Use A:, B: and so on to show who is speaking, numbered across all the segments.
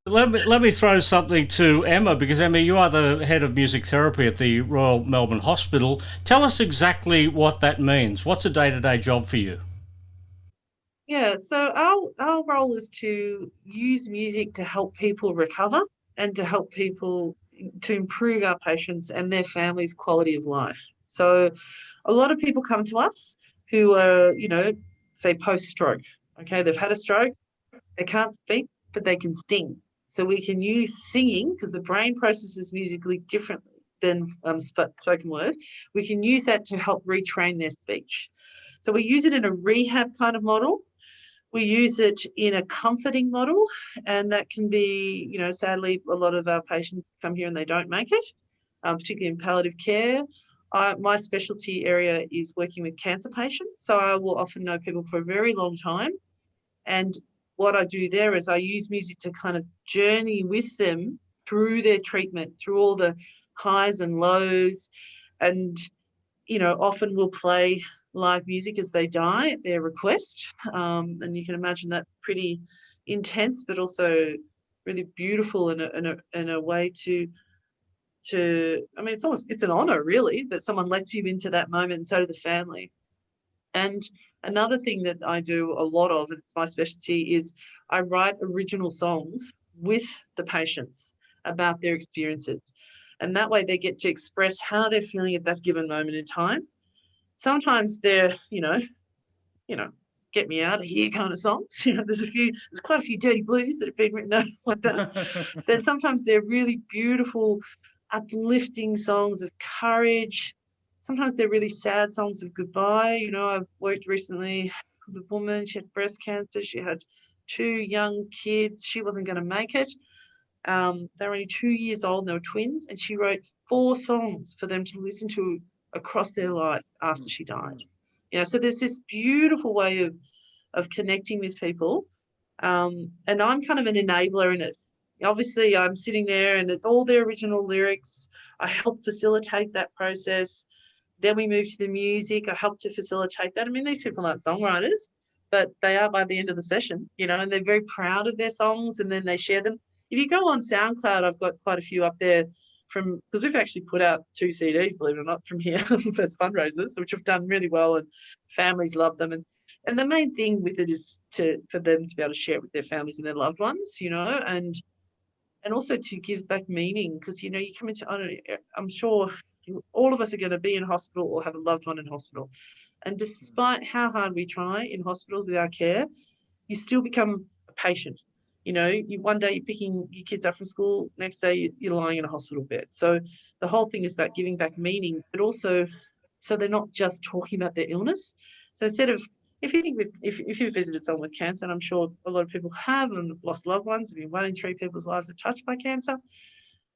A: Let me throw something to Emma, because Emma, you are the head of music therapy at the Royal Melbourne Hospital. Tell us exactly what that means. What's a day-to-day job for you?
B: Yeah, so our role is to use music to help people recover and to help people to improve our patients and their families' quality of life. So a lot of people come to us who are, say post-stroke. Okay, they've had a stroke, they can't speak, but they can sing. So we can use singing, because the brain processes musically differently than spoken word. We can use that to help retrain their speech. So we use it in a rehab kind of model. We use it in a comforting model, and that can be, sadly, a lot of our patients come here and they don't make it, particularly in palliative care. My specialty area is working with cancer patients, so I will often know people for a very long time. And what I do there is I use music to kind of journey with them through their treatment, through all the highs and lows, and often we'll play live music as they die at their request. And you can imagine that pretty intense, but also really beautiful in a way to I mean, it's an honor really that someone lets you into that moment, and so do the family. And another thing that I do a lot of, it's my specialty, is I write original songs with the patients about their experiences. And that way they get to express how they're feeling at that given moment in time. Sometimes they're, get me out of here kind of songs. There's quite a few dirty blues that have been written out like that. Then sometimes they're really beautiful, uplifting songs of courage. Sometimes they're really sad songs of goodbye. I've worked recently with a woman, she had breast cancer, she had 2 young kids, she wasn't going to make it. They were only 2 years old, and they were twins, and she wrote 4 songs for them to listen to across their life after she died. So there's this beautiful way of connecting with people, and I'm kind of an enabler in it. Obviously, I'm sitting there and it's all their original lyrics. I help facilitate that process. Then we move to the music. I help to facilitate that. I mean, these people aren't songwriters, but they are by the end of the session, and they're very proud of their songs, and then they share them. If you go on SoundCloud, I've got quite a few up there because we've actually put out 2 CDs, believe it or not, from here as fundraisers, which have done really well, and families love them. And the main thing with it is for them to be able to share it with their families and their loved ones, and also to give back meaning, because, you come into, I'm sure all of us are going to be in hospital or have a loved one in hospital. And despite how hard we try in hospitals with our care, you still become a patient. One day you're picking your kids up from school, next day you're lying in a hospital bed. So the whole thing is about giving back meaning, but also so they're not just talking about their illness. So instead of, if you've visited someone with cancer, and I'm sure a lot of people have and lost loved ones, I mean, 1 in 3 people's lives are touched by cancer.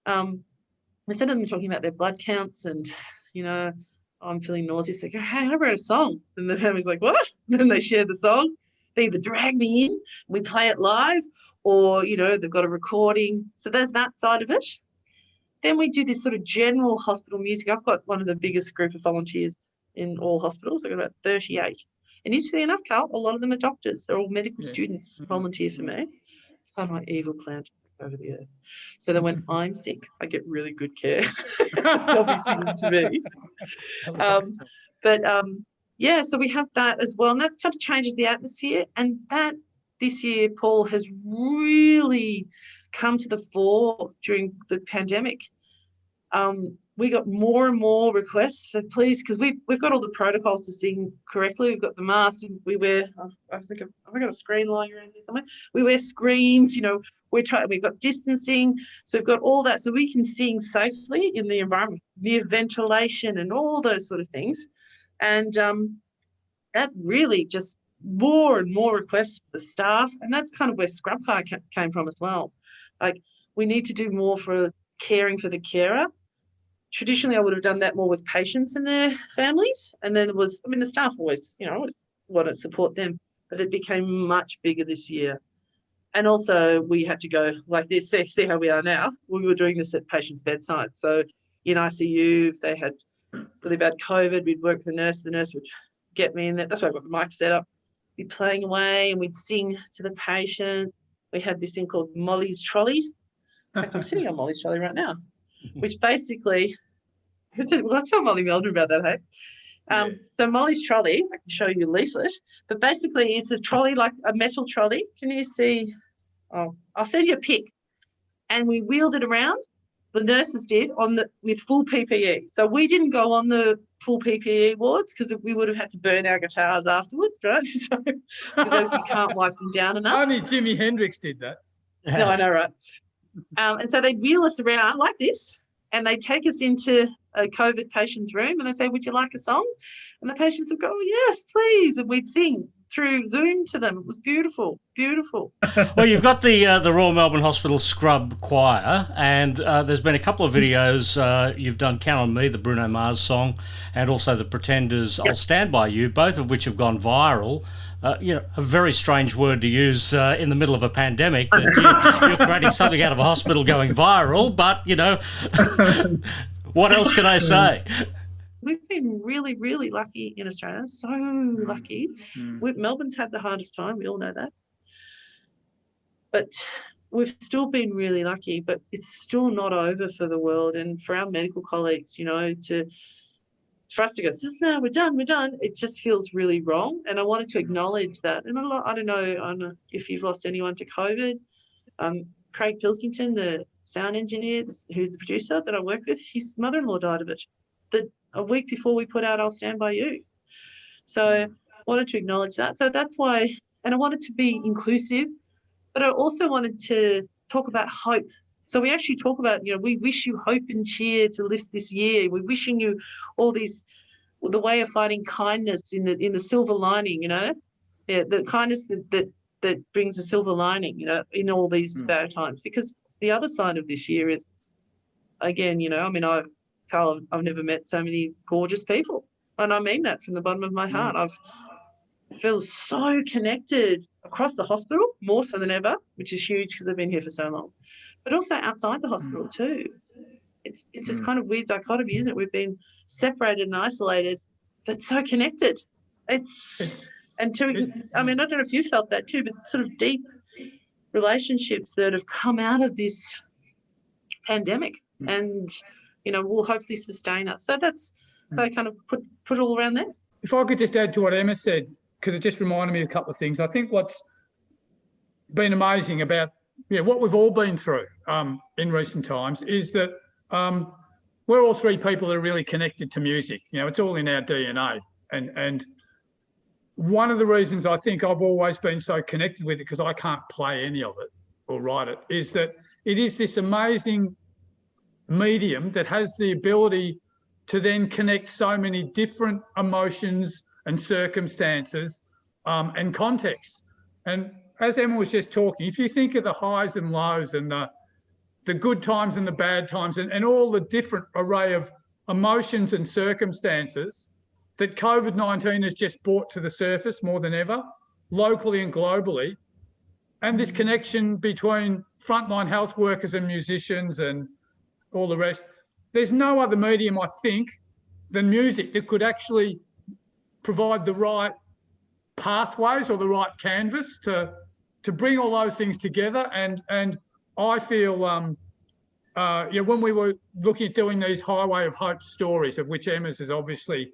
B: Instead of them talking about their blood counts and, I'm feeling nauseous, they go, hey, I wrote a song. And the family's like, what? Then they share the song. They either drag me in, we play it live, or, they've got a recording. So there's that side of it. Then we do this sort of general hospital music. I've got one of the biggest group of volunteers in all hospitals. I've got about 38. And interestingly enough, Carl, a lot of them are doctors. They're all medical students volunteer for me. It's kind of my evil plan to take over the earth. So that when I'm sick, I get really good care. They'll be singing to me. Yeah, so we have that as well. And that kind of changes the atmosphere. And that this year, Paul, has really come to the fore during the pandemic. We got more and more requests for please, because we've got all the protocols to sing correctly. We've got the mask, we wear, I've got a screen lying around here somewhere. We wear screens, we've got distancing, so we've got all that, so we can sing safely in the environment, near ventilation and all those sort of things. And that really just more and more requests for the staff, and that's kind of where Scrub Choir came from as well. Like, we need to do more for caring for the carer. Traditionally, I would have done that more with patients and their families. And then the staff always, always want to support them, but it became much bigger this year. And also we had to go like this, see how we are now. We were doing this at patients' bedside. So in ICU, if they had really bad COVID, we'd work with the nurse would get me in there. That's why I got the mic set up. Be playing away and we'd sing to the patient. We had this thing called Molly's Trolley. In fact, I'm sitting on Molly's Trolley right now, which basically, well, I'll tell Molly Melbourne about that, hey? So Molly's Trolley, I can show you a leaflet, but basically it's a trolley, like a metal trolley. Can you see? Oh, I'll send you a pic. And we wheeled it around. The nurses did with full PPE. So we didn't go on the full PPE wards because we would have had to burn our guitars afterwards, right? So because you can't wipe them down enough.
C: Only Jimi Hendrix did that.
B: No, I know, right? And so they'd wheel us around like this, and they'd take us into a COVID patient's room, and they say, "Would you like a song?" And the patients would go, "Oh, yes, please," and we'd sing through Zoom to them. It was beautiful, beautiful.
A: Well, you've got the Royal Melbourne Hospital Scrub Choir, and there's been a couple of videos. You've done "Count on Me," the Bruno Mars song, and also the Pretenders' "I'll Stand By You," both of which have gone viral. A very strange word to use in the middle of a pandemic, that you're creating something out of a hospital going viral, but, what else can I say?
B: We've been really, really lucky in Australia, so lucky. Melbourne's had the hardest time, we all know that. But we've still been really lucky, but it's still not over for the world. And for our medical colleagues, for us to go, "No, we're done, it just feels really wrong. And I wanted to acknowledge that. And I don't know if you've lost anyone to COVID. Craig Pilkington, the sound engineer, who's the producer that I work with, his mother-in-law died of it a week before we put out "I'll Stand By You." So I wanted to acknowledge that. So that's why, and I wanted to be inclusive, but I also wanted to talk about hope. So we actually talk about, we wish you hope and cheer to lift this year. We're wishing you all the way of finding kindness in the silver lining, the kindness that brings a silver lining, in all these bad times. Because the other side of this year is, again, Carl, I've never met so many gorgeous people. And I mean that from the bottom of my heart. I feel so connected across the hospital, more so than ever, which is huge because I've been here for so long. But also outside the hospital too. It's this kind of weird dichotomy, isn't it? We've been separated and isolated, but so connected. I don't know if you felt that too, but sort of deep relationships that have come out of this pandemic and, will hopefully sustain us. So so I kind of put it all around there.
C: If I could just add to what Emma said, because it just reminded me of a couple of things. I think what's been amazing about what we've all been through in recent times is that we're all three people that are really connected to music. It's all in our DNA. And one of the reasons I think I've always been so connected with it, because I can't play any of it or write it, is that it is this amazing medium that has the ability to then connect so many different emotions and circumstances and contexts. And as Emma was just talking, if you think of the highs and lows and the good times and the bad times and all the different array of emotions and circumstances that COVID-19 has just brought to the surface more than ever, locally and globally, and this connection between frontline health workers and musicians and all the rest, there's no other medium, I think, than music that could actually provide the right pathways or the right canvas to bring all those things together. And I feel, when we were looking at doing these Highway of Hope stories, of which Emma's is obviously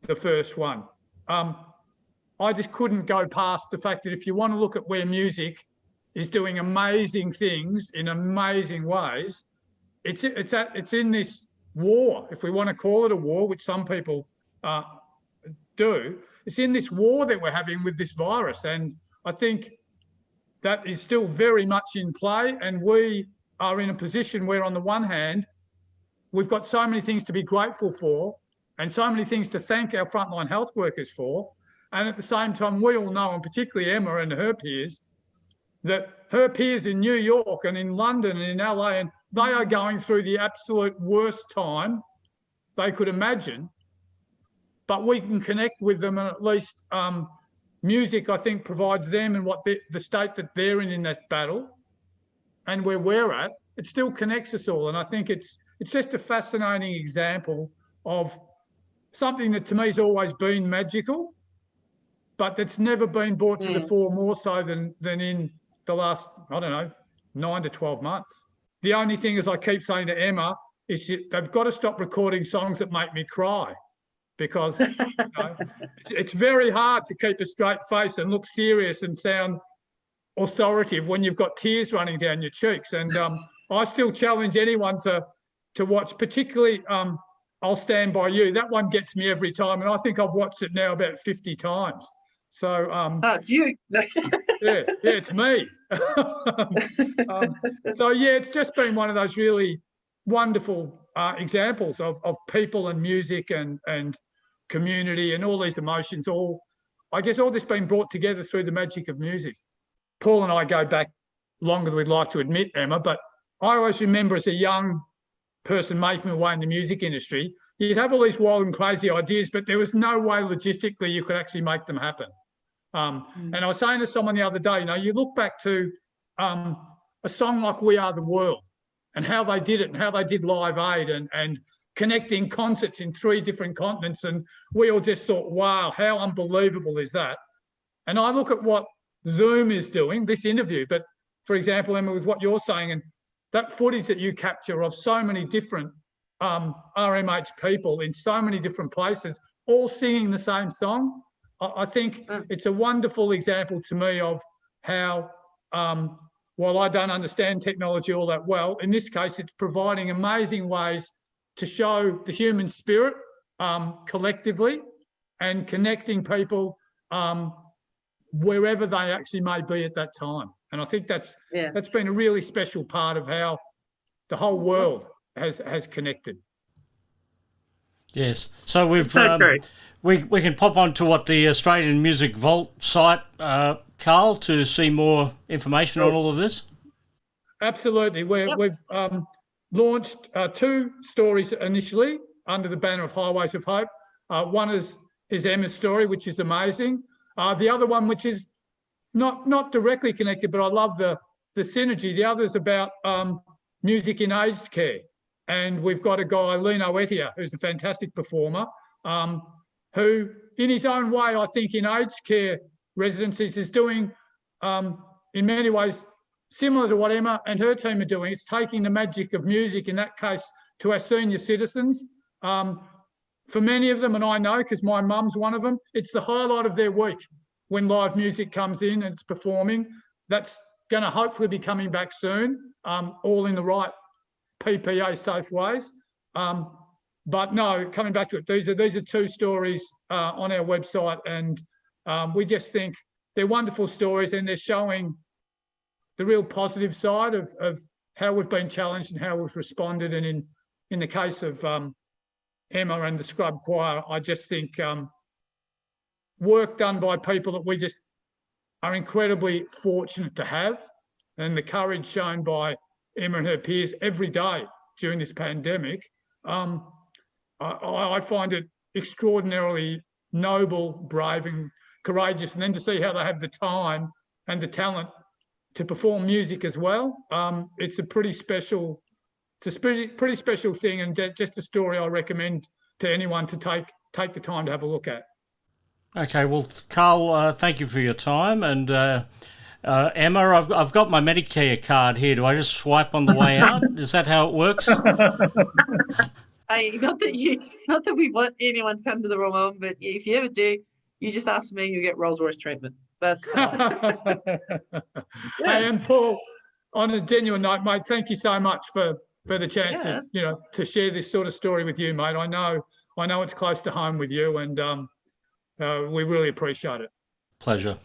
C: the first one, I just couldn't go past the fact that if you want to look at where music is doing amazing things in amazing ways, it's in this war, if we want to call it a war, which some people do. It's in this war that we're having with this virus, and I think that is still very much in play. And we are in a position where, on the one hand, we've got so many things to be grateful for and so many things to thank our frontline health workers for. And at the same time, we all know, and particularly Emma and her peers, that her peers in New York and in London and in LA, and they are going through the absolute worst time they could imagine. But we can connect with them, and at least music, I think, provides them and what the state that they're in that battle, and where we're at, it still connects us all. And I think it's just a fascinating example of something that to me has always been magical, but that's never been brought to the fore more so than in the last, I don't know, 9 to 12 months. The only thing, as I keep saying to Emma, is they've got to stop recording songs that make me cry, because it's very hard to keep a straight face and look serious and sound authoritative when you've got tears running down your cheeks. And I still challenge anyone to watch, particularly I'll Stand By You. That one gets me every time, and I think I've watched it now about 50 times. So
B: it's you.
C: yeah, it's me. So yeah, it's just been one of those really wonderful examples of people and music and community and all these emotions, all this being brought together through the magic of music. Paul and I go back longer than we'd like to admit, Emma, but I always remember as a young person making my way in the music industry, you'd have all these wild and crazy ideas, but there was no way logistically you could actually make them happen. And I was saying to someone the other day, you look back to a song like We Are the World and how they did it and how they did Live Aid and connecting concerts in 3 different continents. And we all just thought, wow, how unbelievable is that? And I look at what Zoom is doing, this interview, but for example, Emma, with what you're saying, and that footage that you capture of so many different RMH people in so many different places, all singing the same song, I think it's a wonderful example to me of how, while I don't understand technology all that well, in this case, it's providing amazing ways to show the human spirit collectively and connecting people wherever they actually may be at that time. And I think that's been a really special part of how the whole world has connected.
A: Yes. So we can pop on to the Australian Music Vault site, Carl, to see more information on all of this.
C: Absolutely. We've launched 2 stories initially under the banner of Highways of Hope. One is Emma's story, which is amazing. The other one, which is not directly connected, but I love the synergy. The other is about music in aged care. And we've got a guy, Lino Etia, who's a fantastic performer, who in his own way, I think in aged care residencies is doing, in many ways, similar to what Emma and her team are doing. It's taking the magic of music, in that case, to our senior citizens. For many of them, and I know because my mum's one of them, it's the highlight of their week when live music comes in and it's performing. That's going to hopefully be coming back soon, all in the right PPA safe ways. But no, coming back to it, these are 2 stories on our website, and we just think they're wonderful stories, and they're showing the real positive side of how we've been challenged and how we've responded. And in the case of Emma and the Scrub Choir, I just think work done by people that we just are incredibly fortunate to have, and the courage shown by Emma and her peers every day during this pandemic, I find it extraordinarily noble, brave and courageous. And then to see how they have the time and the talent to perform music as well, it's a pretty special thing, and just a story I recommend to anyone to take the time to have a look at.
A: Okay, well, Carl, thank you for your time. And Emma, I've got my Medicare card here. Do I just swipe on the way out? Is that how it works?
B: Hey, not that we want anyone to come to the Royal Melbourne, but if you ever do, you just ask me, you get Rolls Royce treatment. That's
C: Hey, and Paul, on a genuine note, mate, thank you so much for the chance to share this sort of story with you, mate. I know it's close to home with you, and we really appreciate it.
A: Pleasure.